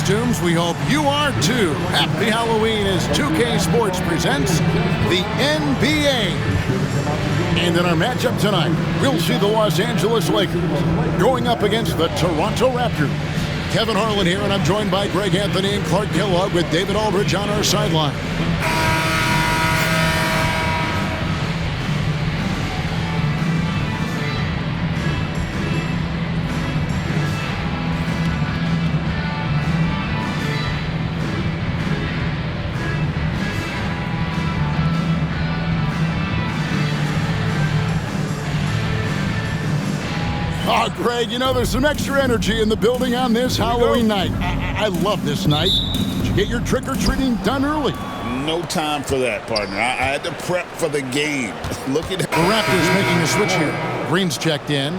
costumes. We hope you are too. Happy Halloween as 2K Sports presents the NBA. And in our matchup tonight, we'll see the Los Angeles Lakers going up against the Toronto Raptors. Kevin Harlan here, and I'm joined by Greg Anthony and Clark Kellogg with David Aldridge on our sideline. Oh, Greg, you know, there's some extra energy in the building on this Halloween night. I love this night. Did you get your trick-or-treating done early? No time for that, partner. I had to prep for the game. Look at the Raptors making a switch here. Green's checked in.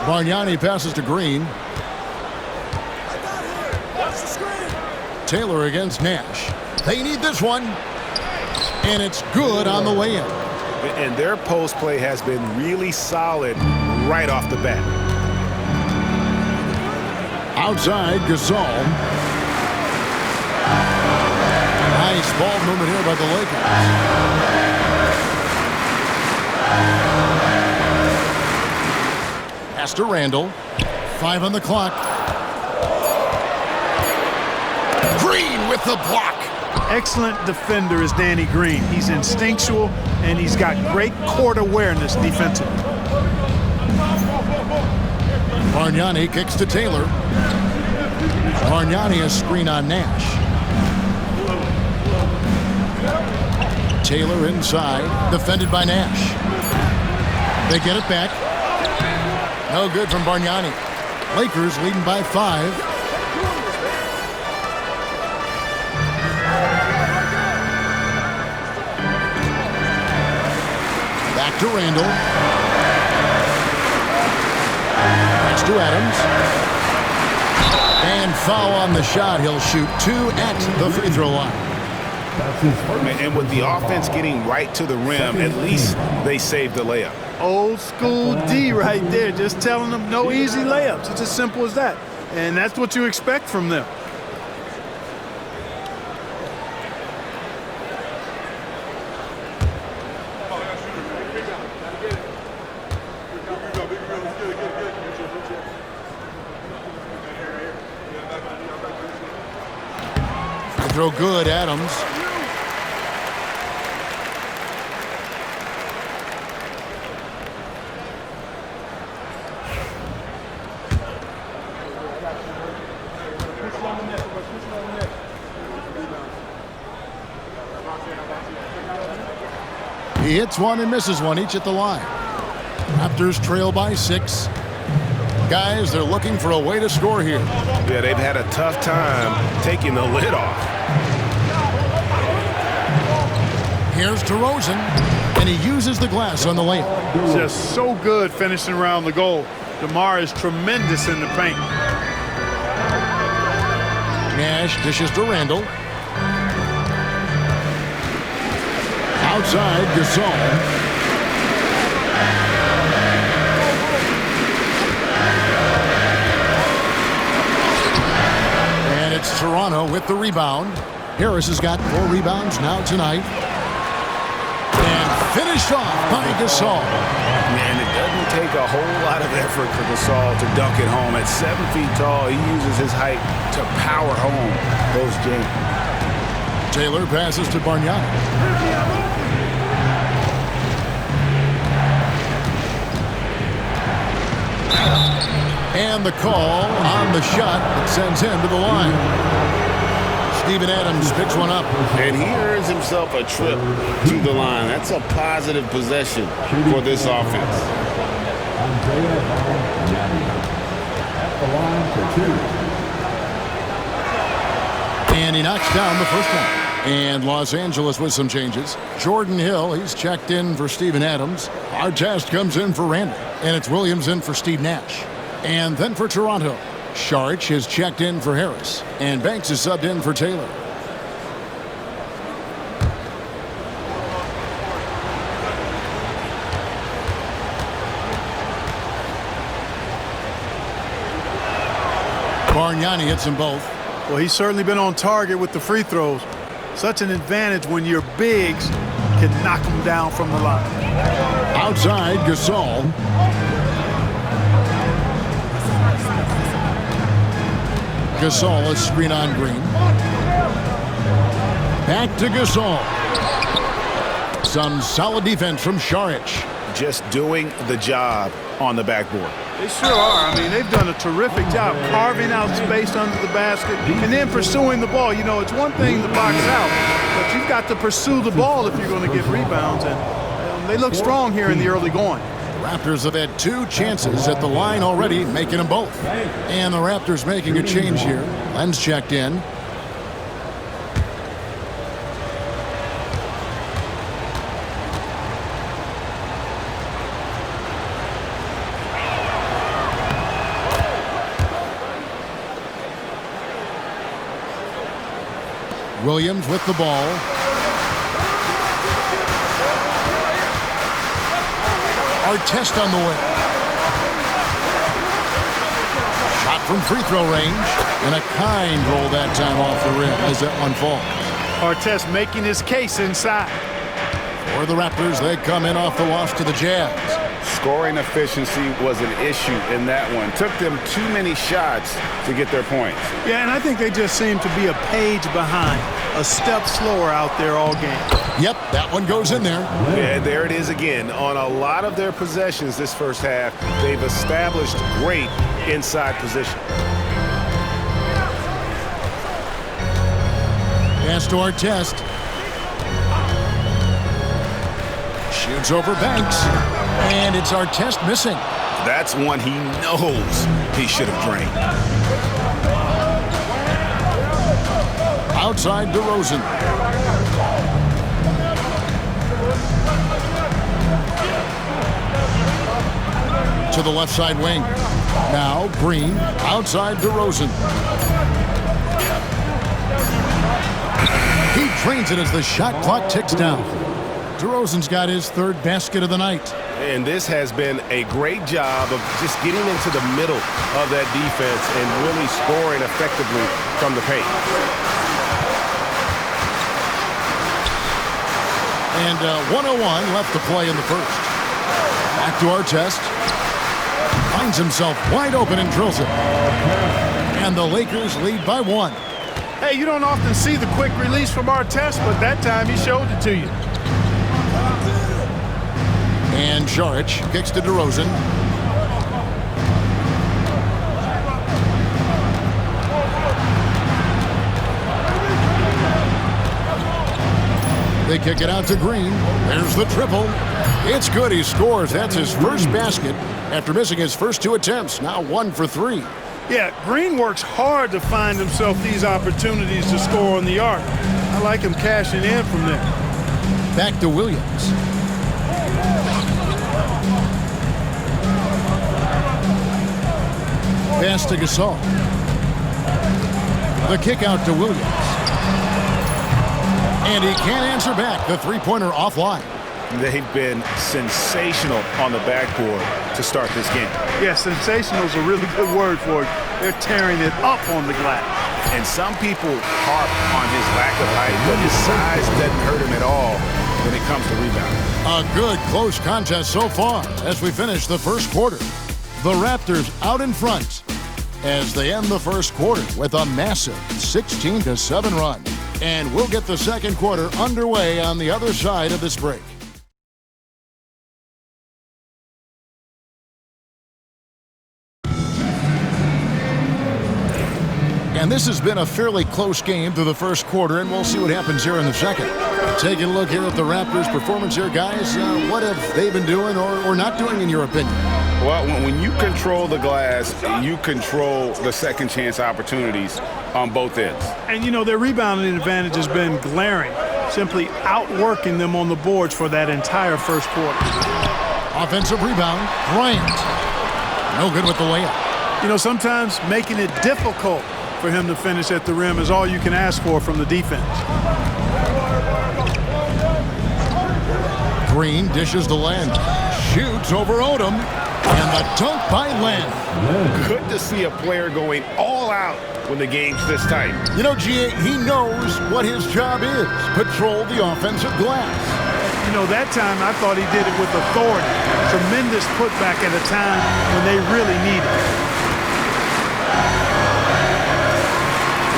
Bargnani passes to Green. Taylor against Nash. They need this one. And it's good on the way in. And their post play has been really solid right off the bat. Outside, Gasol. Nice ball movement here by the Lakers. Pass to Randall. 5 on the clock. Green with the block. Excellent defender is Danny Green. He's instinctual, and he's got great court awareness defensively. Bargnani kicks to Taylor. Bargnani a screen on Nash. Taylor inside, defended by Nash. They get it back. No good from Bargnani. Lakers leading by 5. Back to Randall. Pass to Adams. And foul on the shot. He'll shoot 2 at the free throw line. And with the offense getting right to the rim, at least they saved the layup. Old school D right there, just telling them no easy layups. It's as simple as that. And that's what you expect from them. Throw good, Adams. He hits one and misses one, each at the line. Raptors trail by 6. Guys, they're looking for a way to score here. Yeah, they've had a tough time taking the lid off. Here's DeRozan, and he uses the glass on the layup. Just so good finishing around the goal. DeMar is tremendous in the paint. Nash dishes to Randall. Outside, Gasol. And it's Toronto with the rebound. Harris has got 4 rebounds now tonight. Finished off by Gasol. Man, it doesn't take a whole lot of effort for Gasol to dunk it home. At 7 feet tall, he uses his height to power home those jams. Taylor passes to Bargnani. And the call on the shot that sends him to the line. Steven Adams picks one up. And he earns himself a trip to the line. That's a positive possession for this offense. And he knocks down the first one. And Los Angeles with some changes. Jordan Hill, he's checked in for Steven Adams. Artest comes in for Randall. And it's Williams in for Steve Nash. And then for Toronto, Saric has checked in for Harris. And Banks is subbed in for Taylor. Bargnani hits them both. Well, he's certainly been on target with the free throws. Such an advantage when your bigs can knock them down from the line. Outside, Gasol. Gasol, a screen on Green. Back to Gasol. Some solid defense from Saric. Just doing the job on the backboard. They sure are. I mean, they've done a terrific job carving out space under the basket and then pursuing the ball. You know, it's one thing to box out, but you've got to pursue the ball if you're going to get rebounds, and they look strong here in the early going. The Raptors have had 2 chances at the line already, making them both. And the Raptors making a change here. Len's checked in. Williams with the ball. Artest on the way. Shot from free throw range. And a kind roll that time off the rim as that one falls. Artest making his case inside. For the Raptors, they come in off the loss to the Jazz. Scoring efficiency was an issue in that one. Took them too many shots to get their points. Yeah, and I think they just seem to be a page behind, a step slower out there all game. Yep, that one goes in there. And there it is again. On a lot of their possessions this first half, they've established great inside position. Pass to Artest. Shoots over Banks. And it's Artest missing. That's one he knows he should have drained. Outside DeRozan. To the left side wing. Now Green. Outside DeRozan. He drains it as the shot clock ticks down. DeRozan's got his 3rd basket of the night. And this has been a great job of just getting into the middle of that defense and really scoring effectively from the paint. And 1:01 left to play in the first. Back to Artest. Finds himself wide open and drills it. And the Lakers lead by 1. Hey, you don't often see the quick release from Artest, but that time he showed it to you. And Saric kicks to DeRozan. They kick it out to Green. There's the triple. It's good. He scores. That's his first basket after missing his first 2 attempts. Now 1 for 3. Yeah, Green works hard to find himself these opportunities to score on the arc. I like him cashing in from there. Back to Williams. Pass to Gasol. The kick out to Williams. And he can't answer back. The 3-pointer offline. They've been sensational on the backboard to start this game. Yeah, sensational is a really good word for it. They're tearing it up on the glass. And some people harp on his lack of height, but his size doesn't hurt him at all when it comes to rebounding. A good close contest so far as we finish the first quarter. The Raptors out in front as they end the first quarter with a massive 16-7 run. And we'll get the second quarter underway on the other side of this break. And this has been a fairly close game through the first quarter, and we'll see what happens here in the second. Taking a look here at the Raptors' performance here, guys. What have they been doing or not doing, in your opinion? Well, when you control the glass, you control the second chance opportunities on both ends. And, you know, their rebounding advantage has been glaring, simply outworking them on the boards for that entire first quarter. Offensive rebound, Bryant. No good with the layup. You know, sometimes making it difficult for him to finish at the rim is all you can ask for from the defense. Green dishes to Len. Shoots over Odom. And the dunk by Len. Good to see a player going all out when the game's this tight. You know, G.A., he knows what his job is. Patrol the offensive glass. You know, that time I thought he did it with authority. Tremendous putback at a time when they really need it.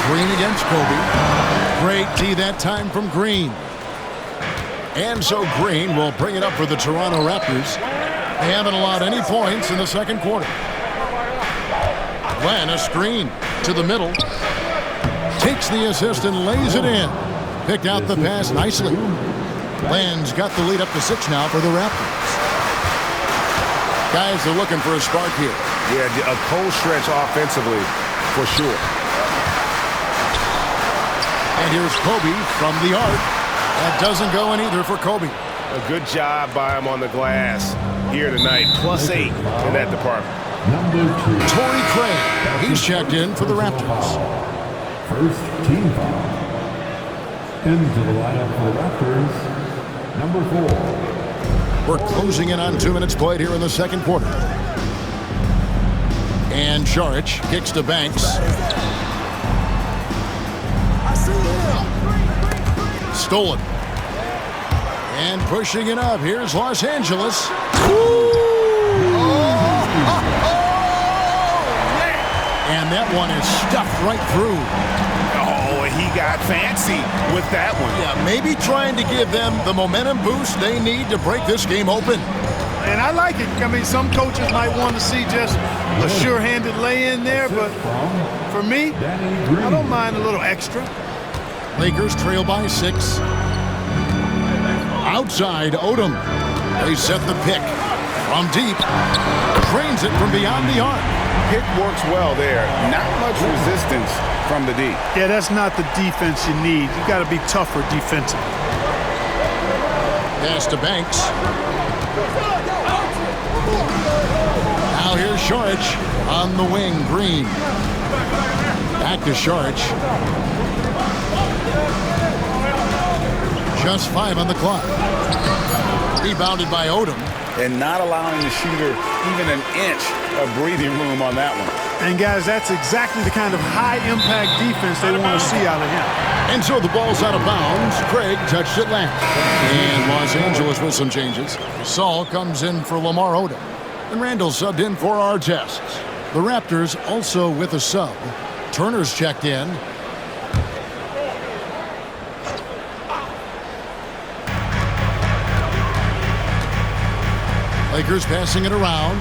Green against Kobe. Great D that time from Green. And so Green will bring it up for the Toronto Raptors. They haven't allowed any points in the second quarter. Len, a screen to the middle. Takes the assist and lays it in. Picked out the pass nicely. Len's got the lead up to 6 now for the Raptors. Guys are looking for a spark here. Yeah, a cold stretch offensively for sure. And here's Kobe from the arc. That doesn't go in either for Kobe. A good job by him on the glass here tonight. +8 in that department. Torrey Craig, he's checked in for the Raptors. First team foul. Into the lineup for the Raptors, number 4. We're closing in on 2 minutes played here in the second quarter. And Saric kicks to Banks. Stolen. And pushing it up. Here's Los Angeles. And that one is stuffed right through. Oh, he got fancy with that one. Yeah, maybe trying to give them the momentum boost they need to break this game open. And I like it. I mean, some coaches might want to see just a sure-handed lay-in there, but for me, I don't mind a little extra. Lakers trail by 6. Outside, Odom. They set the pick from deep. Drains it from beyond the arc. Pick works well there. Not much resistance from the D. Yeah, that's not the defense you need. You got to be tougher defensively. Pass to Banks. Now here's Saric on the wing. Green. Back to Saric. Just 5 on the clock. Rebounded by Odom. And not allowing the shooter even an inch of breathing room on that one. And, guys, that's exactly the kind of high-impact defense they want to see out of him. And so the ball's out of bounds. Craig touched it last. And Los Angeles with some changes. Saul comes in for Lamar Odom. And Randall subbed in for Artest. The Raptors also with a sub. Turner's checked in. Lakers passing it around.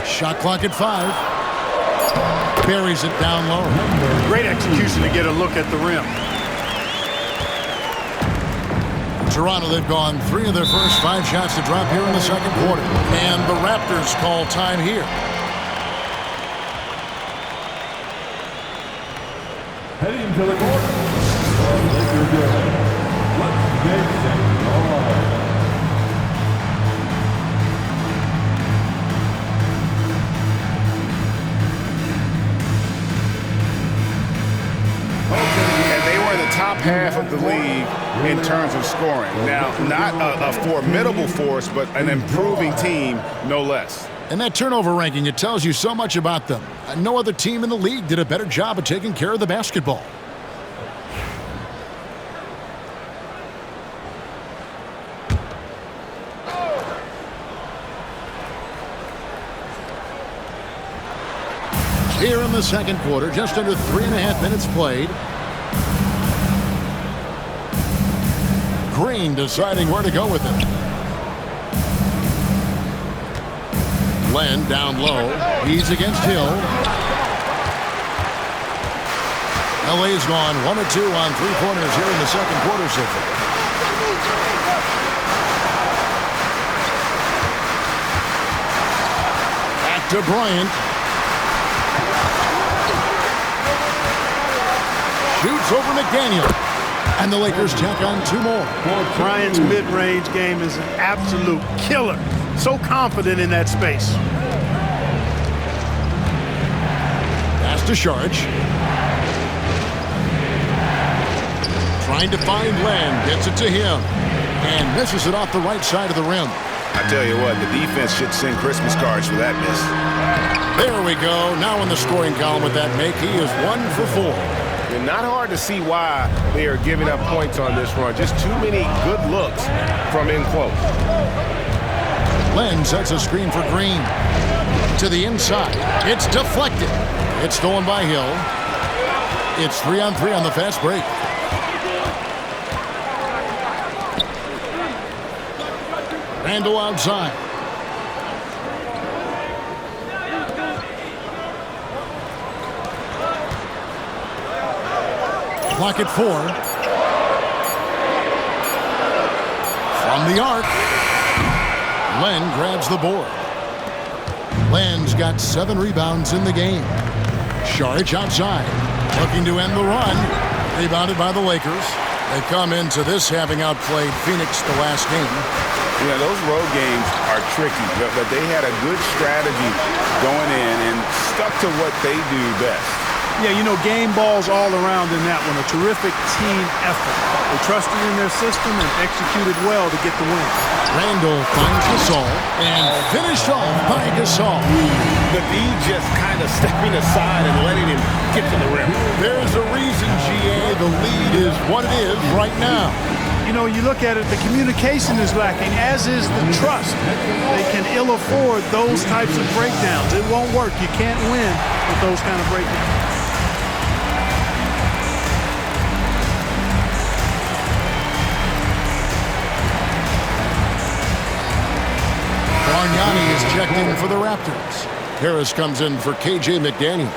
Shot clock at 5. Buries it down low. Great execution to get a look at the rim. Toronto, they've gone 3 of their first 5 shots to drop here in the second quarter. And the Raptors call time here. Heading to the court. Lakers good. Let's get set. And they were in the top half of the league in terms of scoring. Now, not a formidable force, but an improving team, no less. And that turnover ranking, it tells you so much about them. No other team in the league did a better job of taking care of the basketball. Here in the second quarter, just under 3.5 minutes played. Green deciding where to go with it. Len down low. He's against Hill. LA's gone 1 of 2 on 3-pointers here in the second quarter so far. Back to Bryant. Shoots over McDaniel. And the Lakers tack on 2 more. Bryant's mid-range game is an absolute killer. So confident in that space. Pass to Saric. Trying to find Len. Gets it to him. And misses it off the right side of the rim. I tell you what, the defense should send Christmas cards for that miss. There we go. Now in the scoring column with that make, he is 1 for 4. And not hard to see why they are giving up points on this run. Just too many good looks from in close. Len sets a screen for Green. To the inside. It's deflected. It's stolen by Hill. It's 3-on-3 on the fast break. Randall outside. Clock at 4. From the arc. Len grabs the board. Len's got 7 rebounds in the game. Saric outside. Looking to end the run. Rebounded by the Lakers. They come into this having outplayed Phoenix the last game. Yeah, those road games are tricky, but they had a good strategy going in and stuck to what they do best. Yeah, you know, game balls all around in that one. A terrific team effort. They trusted in their system and executed well to get the win. Randall finds Gasol and finished off by Gasol. The D just kind of stepping aside and letting him get to the rim. There's a reason, GA, the lead is what it is right now. You know, you look at it, the communication is lacking, as is the trust. They can ill afford those types of breakdowns. It won't work. You can't win with those kind of breakdowns. Bargnani is checked in for the Raptors. Harris comes in for KJ McDaniels.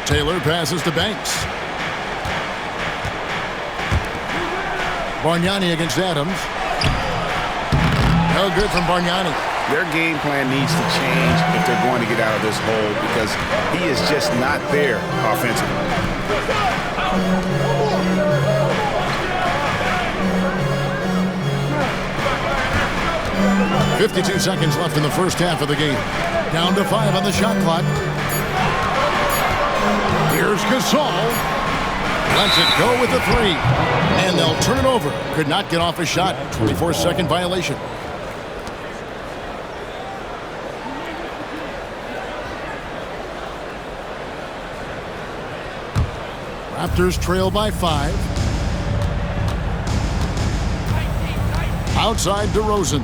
Taylor passes to Banks. Bargnani against Adams. No good from Bargnani. Their game plan needs to change if they're going to get out of this hole because he is just not there offensively. .52 seconds left in the first half of the game. Down to 5 on the shot clock. Here's Gasol. Lets it go with the 3. And they'll turn it over. Could not get off a shot. 24-second violation. Raptors trail by 5. Outside DeRozan.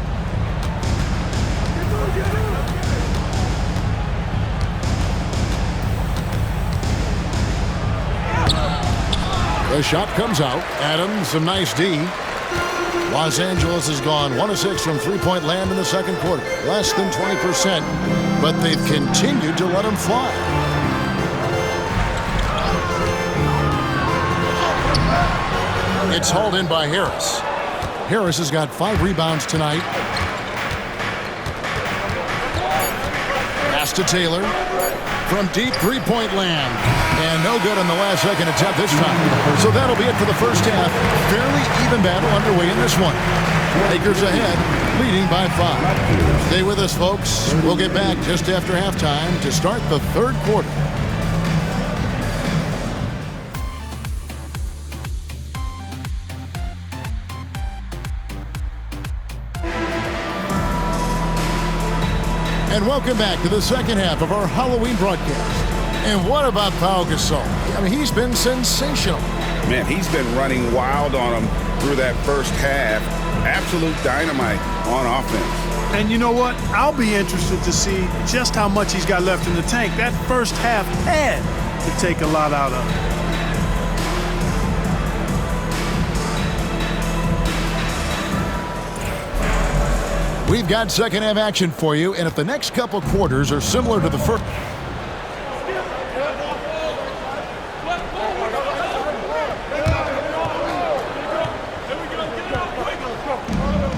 The shot comes out. Adams, some nice D. Los Angeles has gone 1 of 6 from three-point land in the second quarter. Less than 20%, but they've continued to let them fly. It's hauled in by Harris. Harris has got 5 rebounds tonight. Pass to Taylor from deep three-point land. And no good on the last second attempt this time. So that'll be it for the first half. Fairly even battle underway in this one. Lakers ahead, leading by 5. Stay with us, folks. We'll get back just after halftime to start the third quarter. And welcome back to the second half of our Halloween broadcast. And what about Pau Gasol? I mean, he's been sensational. Man, he's been running wild on them through that first half. Absolute dynamite on offense. And you know what? I'll be interested to see just how much he's got left in the tank. That first half had to take a lot out of him. We've got second half action for you, and if the next couple quarters are similar to the first...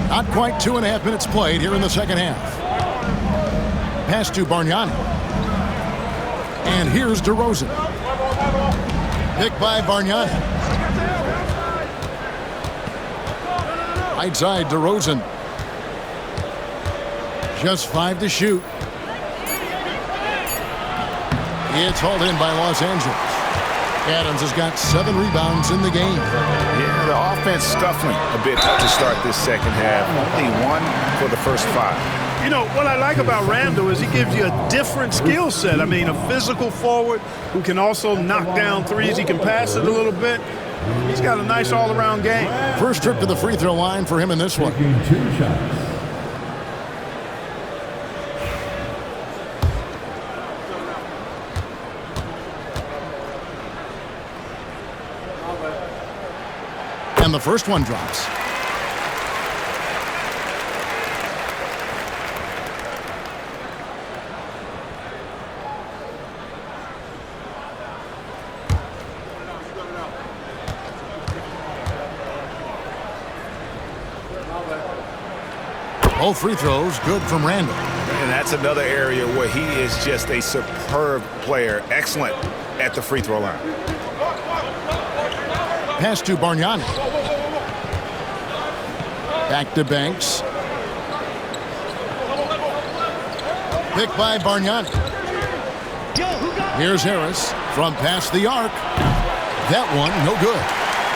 Not quite 2.5 minutes played here in the second half. Pass to Bargnani. And here's DeRozan. Picked by Bargnani. Right side, DeRozan. Just 5 to shoot. It's hauled in by Los Angeles. Adams has got 7 rebounds in the game. Yeah, the offense scuffling a bit to start this second half. Only 1 for the first 5. You know, what I like about Randall is he gives you a different skill set. I mean, a physical forward who can also knock down threes. He can pass it a little bit. He's got a nice all-around game. First trip to the free throw line for him in this one. Taking 2 shots. And the first one drops. Both free throws good from Randall. And that's another area where he is just a superb player. Excellent at the free throw line. Pass to Bargnani. Back to Banks. Picked by Bargnani. Here's Harris from past the arc. That one, no good.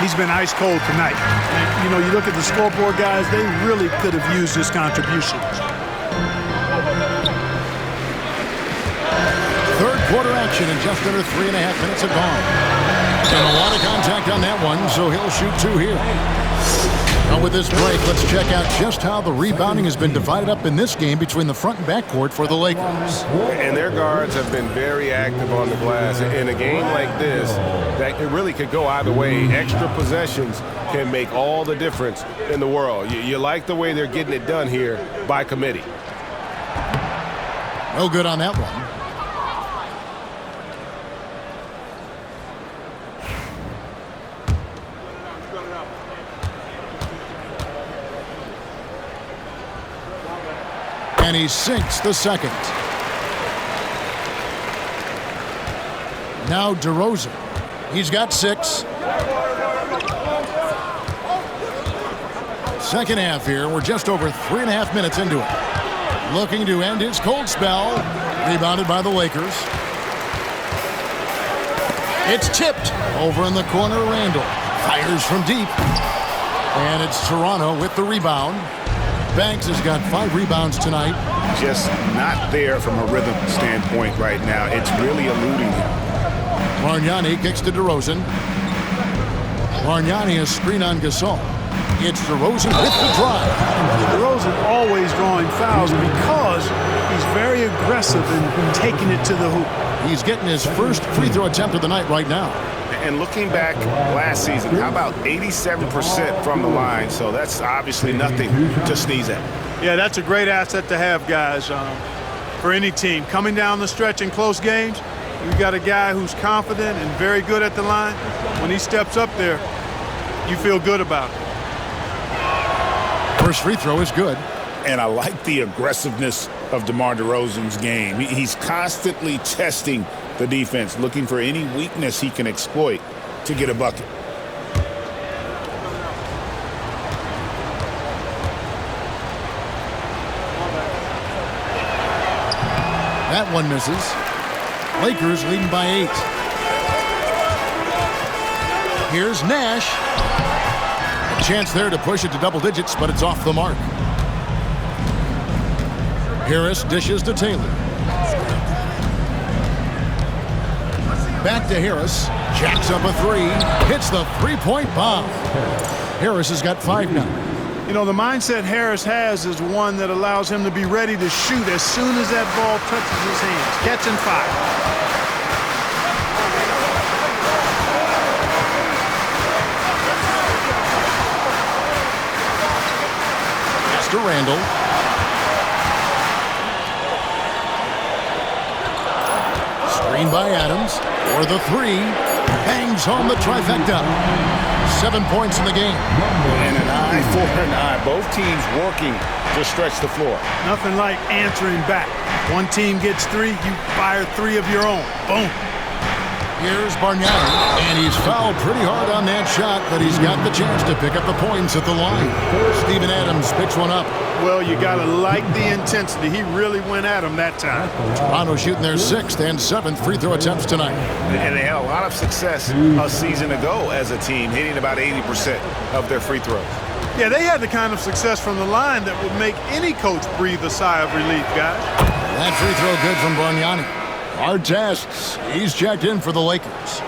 He's been ice cold tonight. And, you know, you look at the scoreboard, guys, they really could have used his contributions. Third quarter action in just under 3.5 minutes have gone. And a lot of contact on that one, so he'll shoot 2 here. Now with this break, let's check out just how the rebounding has been divided up in this game between the front and back court for the Lakers. And their guards have been very active on the glass. In a game like this, that it really could go either way. Extra possessions can make all the difference in the world. You like the way they're getting it done here by committee. No good on that one. And he sinks the second. Now DeRozan. He's got 6. Second half here. We're just over 3.5 minutes into it. Looking to end his cold spell. Rebounded by the Lakers. It's tipped. Over in the corner, Randall. Fires from deep. And it's Toronto with the rebound. Banks has got 5 rebounds tonight. Just not there from a rhythm standpoint right now. It's really eluding him. Bargnani kicks to DeRozan. Bargnani has screen on Gasol. It's DeRozan with the drive. DeRozan always drawing fouls because he's very aggressive in taking it to the hoop. He's getting his first free throw attempt of the night right now. And looking back last season, how about 87% from the line? So that's obviously nothing to sneeze at. Yeah, that's a great asset to have, guys, for any team. Coming down the stretch in close games, you've got a guy who's confident and very good at the line. When he steps up there, you feel good about it. First free throw is good. And I like the aggressiveness of DeMar DeRozan's game. He's constantly testing the defense, looking for any weakness he can exploit to get a bucket. That one misses. Lakers leading by 8. Here's Nash. A chance there to push it to double digits, but it's off the mark. Harris dishes to Taylor. Back to Harris. Jacks up a 3. Hits the three-point bomb. Harris has got 5 now. You know, the mindset Harris has is one that allows him to be ready to shoot as soon as that ball touches his hands. Catch and fire. Pass to Randall. Screen by Adams. For the 3. Hangs home the trifecta. 7 points in the game. And an eye for an eye. Both teams working to stretch the floor. Nothing like answering back. One team gets 3, you fire 3 of your own. Boom. Here's Bargnani, and he's fouled pretty hard on that shot, but he's got the chance to pick up the points at the line. Steven Adams picks one up. Well, you got to like the intensity. He really went at him that time. Toronto shooting their 6th and 7th free throw attempts tonight. And they had a lot of success a season ago as a team, hitting about 80% of their free throws. Yeah, they had the kind of success from the line that would make any coach breathe a sigh of relief, guys. That free throw good from Bargnani. Hard tests. He's checked in for the Lakers.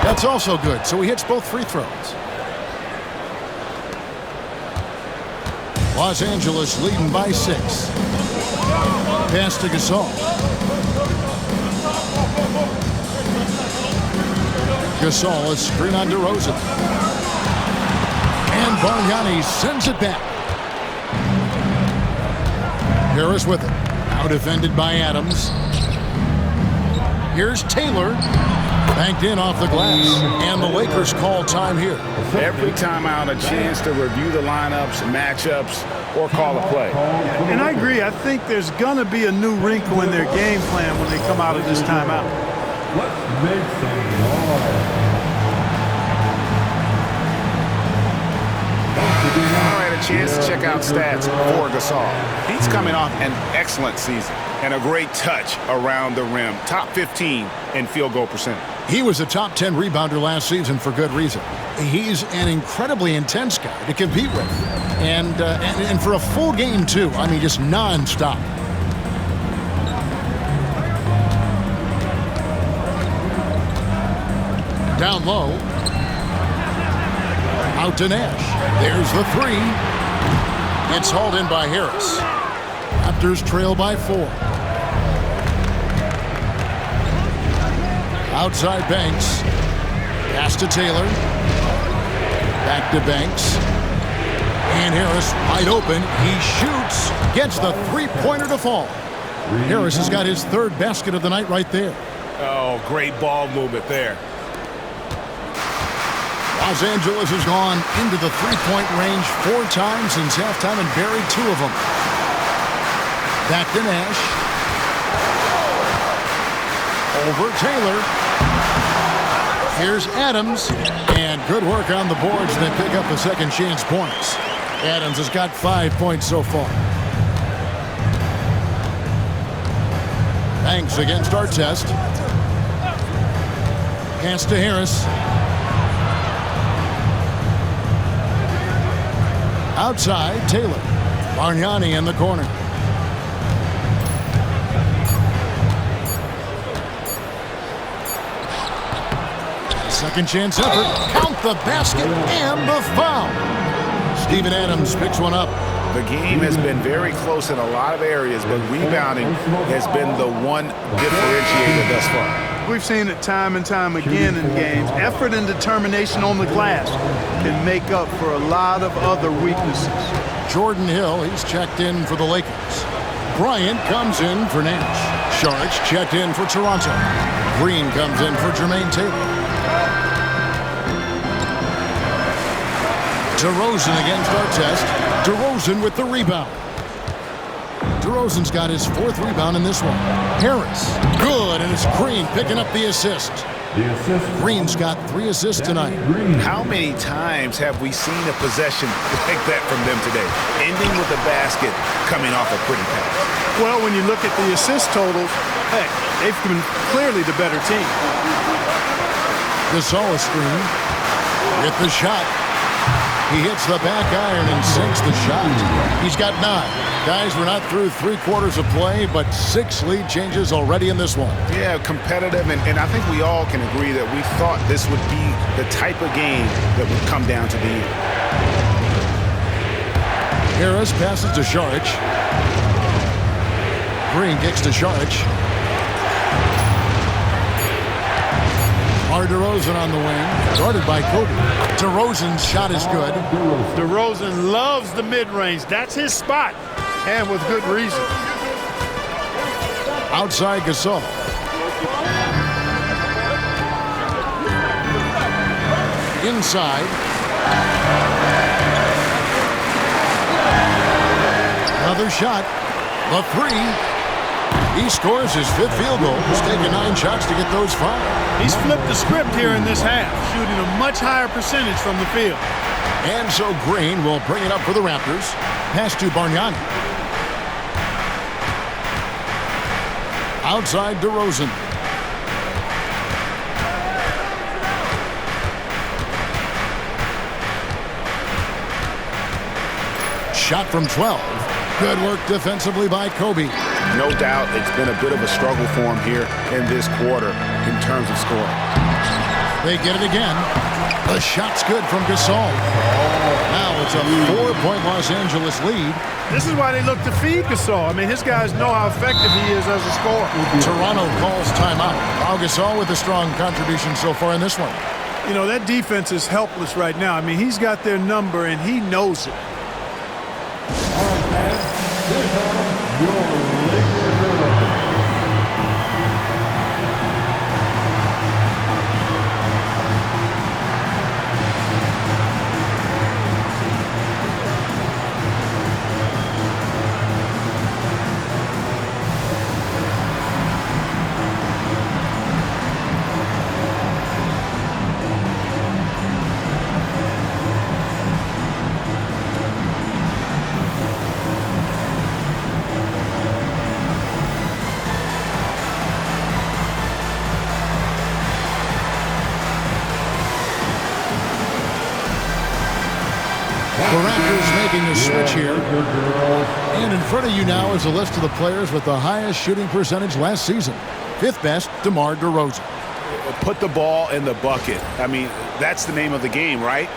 That's also good, so he hits both free throws. Los Angeles leading by 6. Pass to Gasol. Gasol is screen on DeRozan. And Bargnani sends it back. Harris with it. Now defended by Adams. Here's Taylor. Banked in off the glass, and the Lakers call time here. Every timeout, a chance to review the lineups, matchups, or call a play. And I agree. I think there's going to be a new wrinkle in their game plan when they come out of this timeout. Let's make some noise. All right, a chance to check out stats for Gasol. He's coming off an excellent season and a great touch around the rim. Top 15 in field goal percentage. He was a top 10 rebounder last season for good reason. He's an incredibly intense guy to compete with. And for a full game, too. I mean, just nonstop. Down low. Out to Nash. There's the 3. It's hauled in by Harris. Raptors trail by 4. Outside Banks. Pass to Taylor. Back to Banks. And Harris wide open. He shoots. Gets the three-pointer to fall. Harris has got his 3rd basket of the night right there. Oh, great ball movement there. Los Angeles has gone into the three-point range 4 times since halftime and buried 2 of them. Back to Nash. Over Taylor. Here's Adams. And good work on the boards, and they pick up the second chance points. Adams has got 5 points so far. Banks against Artest. Pass to Harris. Outside, Taylor. Bargnani in the corner. Second chance effort. Count the basket and the foul. Steven Adams picks one up. The game has been very close in a lot of areas, but rebounding has been the one differentiator thus far. We've seen it time and time again in games. Effort and determination on the glass can make up for a lot of other weaknesses. Jordan Hill, he's checked in for the Lakers. Bryant comes in for Nash. Saric checked in for Toronto. Green comes in for Jermaine Taylor. DeRozan against Artest. DeRozan with the rebound. DeRozan's got his 4th rebound in this one. Harris, good, and it's Green picking up the assist. Green's got 3 assists tonight. How many times have we seen a possession like that from them today? Ending with a basket coming off a pretty pass. Well, when you look at the assist totals, hey, they've been clearly the better team. Gasol screen with the shot. He hits the back iron and sinks the shot. He's got 9. Guys, we're not through 3 quarters of play, but 6 lead changes already in this one. Yeah, competitive, and I think we all can agree that we thought this would be the type of game that would come down to the end. Harris passes to Saric. Green kicks to Saric. DeRozan on the wing, guarded by Kobe. DeRozan's shot is good. DeRozan loves the mid-range. That's his spot, and with good reason. Outside Gasol. Inside. Another shot. The three. He scores his 5th field goal. He's taken 9 shots to get those 5. He's flipped the script here in this half, shooting a much higher percentage from the field. And so Green will bring it up for the Raptors. Pass to Bargnani. Outside DeRozan. Shot from 12. Good work defensively by Kobe. No doubt it's been a bit of a struggle for him here in this quarter in terms of scoring. They get it again. The shot's good from Gasol. Now it's a 4-point Los Angeles lead. This is why they look to feed Gasol. I mean, his guys know how effective he is as a scorer. Toronto calls timeout. Pau Gasol with a strong contribution so far in this one. You know, that defense is helpless right now. I mean, he's got their number, and he knows it. The Raptors making a switch here. And in front of you now is a list of the players with the highest shooting percentage last season. 5th best, DeMar DeRozan. Put the ball in the bucket. I mean, that's the name of the game, right?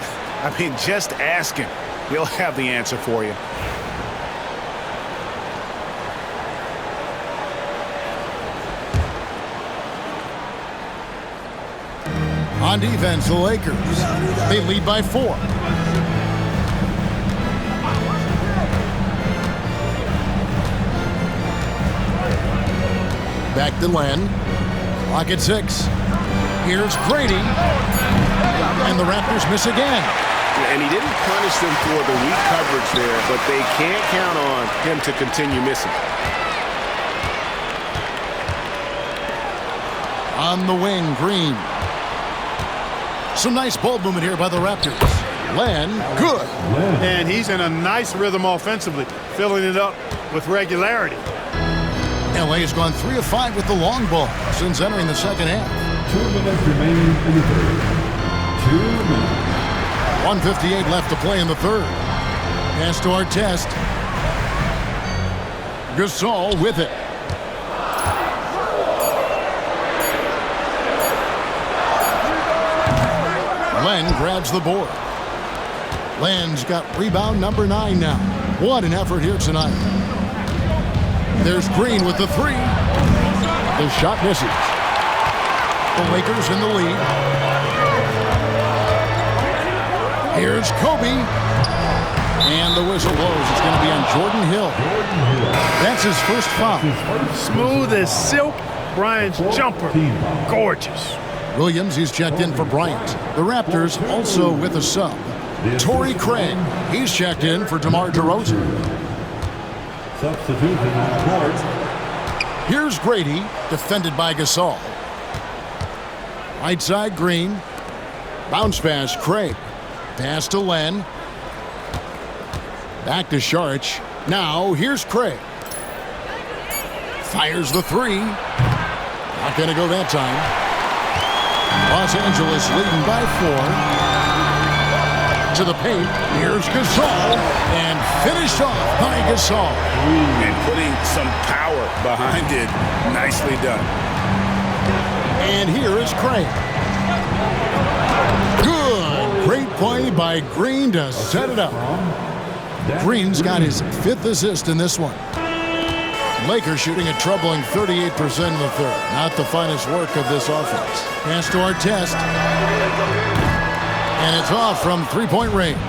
I mean, just ask him. He'll have the answer for you. On defense, the Lakers. They lead by 4. Back to Len. Clock at 6. Here's Grady. And the Raptors miss again. And he didn't punish them for the weak coverage there, but they can't count on him to continue missing. On the wing, Green. Some nice ball movement here by the Raptors. Len, good. And he's in a nice rhythm offensively, filling it up with regularity. LA has gone 3 of 5 with the long ball since entering the second half. 2 minutes remaining in the third. 2 minutes. 1:58 left to play in the third. Pass to Artest. Gasol with it. Len grabs the board. Len's got rebound number 9 now. What an effort here tonight. There's Green with the 3. The shot misses. The Lakers in the lead. Here's Kobe. And the whistle blows. It's going to be on Jordan Hill. That's his first foul. Smooth as silk. Bryant's jumper. Gorgeous. Williams, he's checked in for Bryant. The Raptors also with a sub. Torrey Craig, he's checked in for DeMar DeRozan. Substitution on court. Here's Grady, defended by Gasol. Right side, Green. Bounce pass, Craig. Pass to Len. Back to Saric. Now, here's Craig. Fires the 3. Not going to go that time. Los Angeles leading by 4. To the paint. Here's Gasol. And finished off by Gasol. And putting some power behind it. Nicely done. And here is Craig. Good. Great play by Green to set it up. Green's got his 5th assist in this one. Lakers shooting a troubling 38% in the third. Not the finest work of this offense. Pass to Artest. And it's off from 3-point range.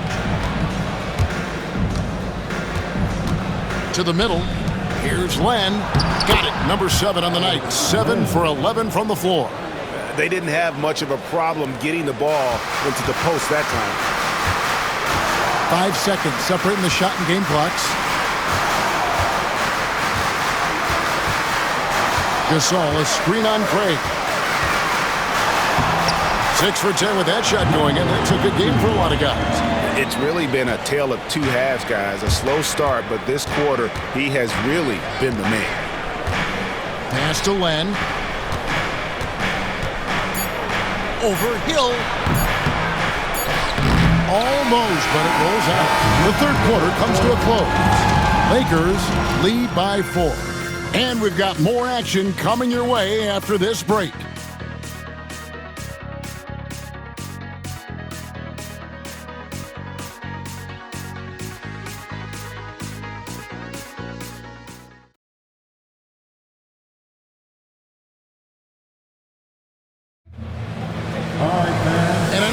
To the middle. Here's Len. Got it. Number 7 on the night. 7 for 11 from the floor. They didn't have much of a problem getting the ball into the post that time. 5 seconds separating the shot and game clocks. Gasol, a screen on Craig. 6 for 10 with that shot going in. That's a good game for a lot of guys. It's really been a tale of two halves, guys. A slow start, but this quarter, he has really been the man. Pass to Len. Over Hill. Almost, but it rolls out. The third quarter comes to a close. Lakers lead by 4. And we've got more action coming your way after this break.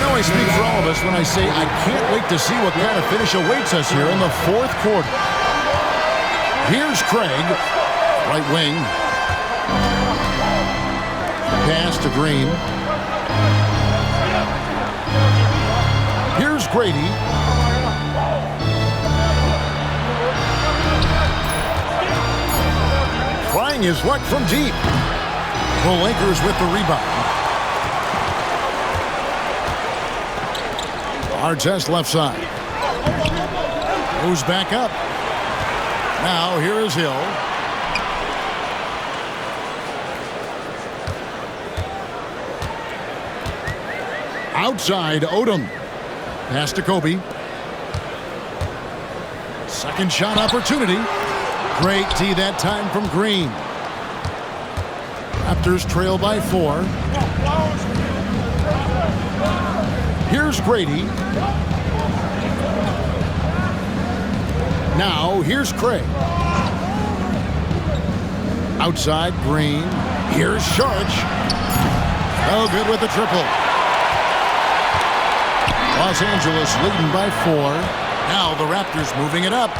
I speak for all of us when I say I can't wait to see what kind of finish awaits us here in the fourth quarter. Here's Craig, right wing. Pass to Green. Here's Grady. Trying his luck from deep. The Lakers with the rebound. Artest left side. Goes back up. Now here is Hill. Outside Odom. Pass to Kobe. Second shot opportunity. Great tee that time from Green. Raptors trail by 4. Here's Grady. Now, here's Craig. Outside, Green. Here's Sharch. Oh, good with the triple. Los Angeles leading by 4. Now the Raptors moving it up.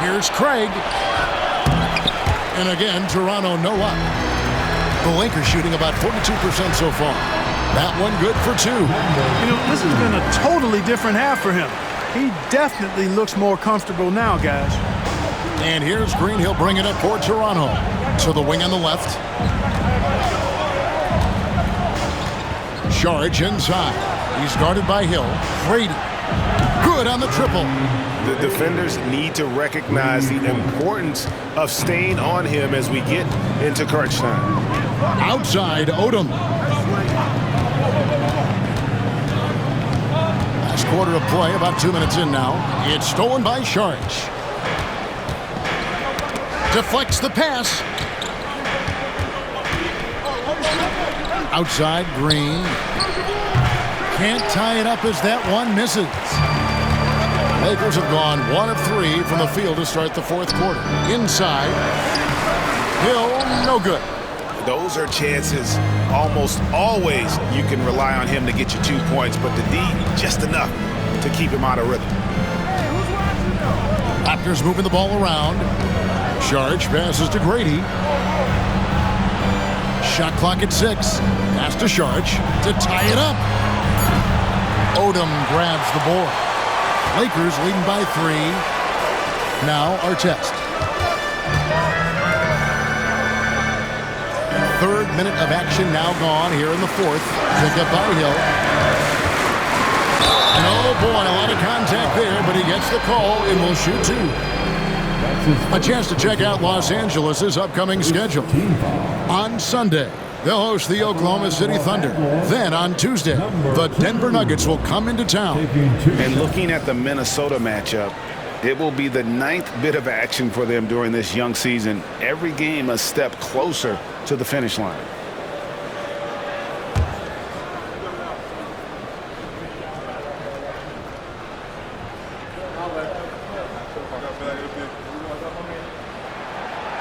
Here's Craig. And again, Toronto no up. The Lakers shooting about 42% so far. That one good for 2. You know, this has been a totally different half for him. He definitely looks more comfortable now, guys. And here's Green. He'll bring it up for Toronto. To the wing on the left. Charge inside. He's guarded by Hill. Brady. Good on the triple. The defenders need to recognize the importance of staying on him as we get into crunch time. Outside, Odom. Last quarter of play, about 2 minutes in now. It's stolen by Sharch. Deflects the pass. Outside, Green. Can't tie it up as that one misses. Lakers have gone 1 of 3 from the field to start the fourth quarter. Inside. Hill, no good. Those are chances almost always you can rely on him to get you 2 points, but the D, just enough to keep him out of rhythm. Raptors moving the ball around. Charge passes to Grady. Shot clock at 6. Pass to Charge to tie it up. Odom grabs the board. Lakers leading by 3. Now Artest. Third minute of action now gone here in the fourth. Picked up by Hill. And oh boy, a lot of contact there, but he gets the call and will shoot 2. A chance to check out Los Angeles' upcoming schedule. On Sunday, they'll host the Oklahoma City Thunder. Then on Tuesday, the Denver Nuggets will come into town. And looking at the Minnesota matchup, it will be the 9th bit of action for them during this young season. Every game a step closer to the finish line.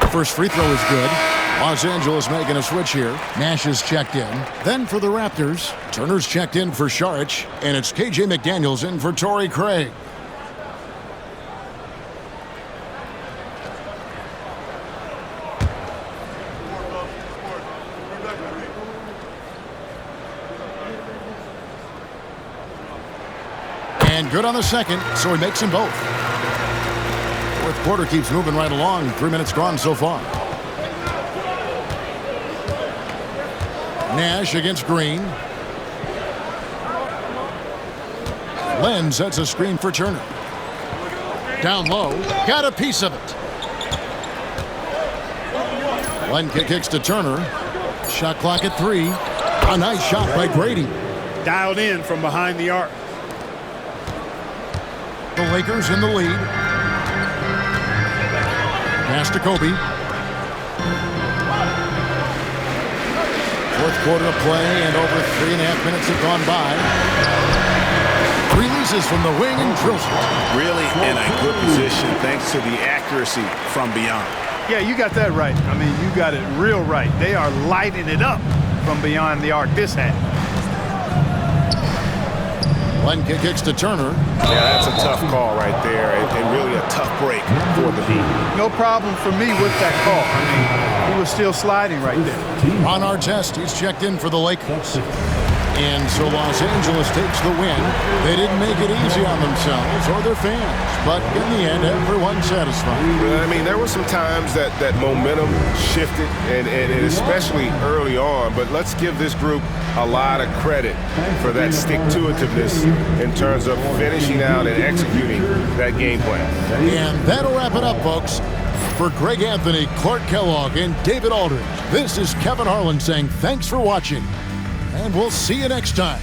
First free throw is good. Los Angeles making a switch here. Nash is checked in. Then for the Raptors, Turner's checked in for Sharch, and it's KJ McDaniels in for Torrey Craig. And good on the second, so he makes them both. Fourth quarter keeps moving right along. 3 minutes gone so far. Nash against Green. Len sets a screen for Turner. Down low, got a piece of it. Len kicks to Turner. Shot clock at 3. A nice shot by Grady. Dialed in from behind the arc. The Lakers in the lead. Pass to Kobe. Fourth quarter of play, and over 3.5 minutes have gone by. Releases from the wing and drills it. Really in a good position thanks to the accuracy from beyond. Yeah, you got that right. I mean, you got it real right. They are lighting it up from beyond the arc this half. Len kicks to Turner. Yeah, that's a tough call right there, and really a tough break for the Heat. No problem for me with that call. I mean, he was still sliding right there. On our test, he's checked in for the Lakers. And so Los Angeles takes the win. They didn't make it easy on themselves or their fans, but in the end, everyone's satisfied. I mean, there were some times that momentum shifted, and especially early on, but let's give this group a lot of credit for that stick-to-itiveness in terms of finishing out and executing that game plan. And that'll wrap it up, folks. For Greg Anthony, Clark Kellogg, and David Aldridge, this is Kevin Harlan saying thanks for watching. And we'll see you next time.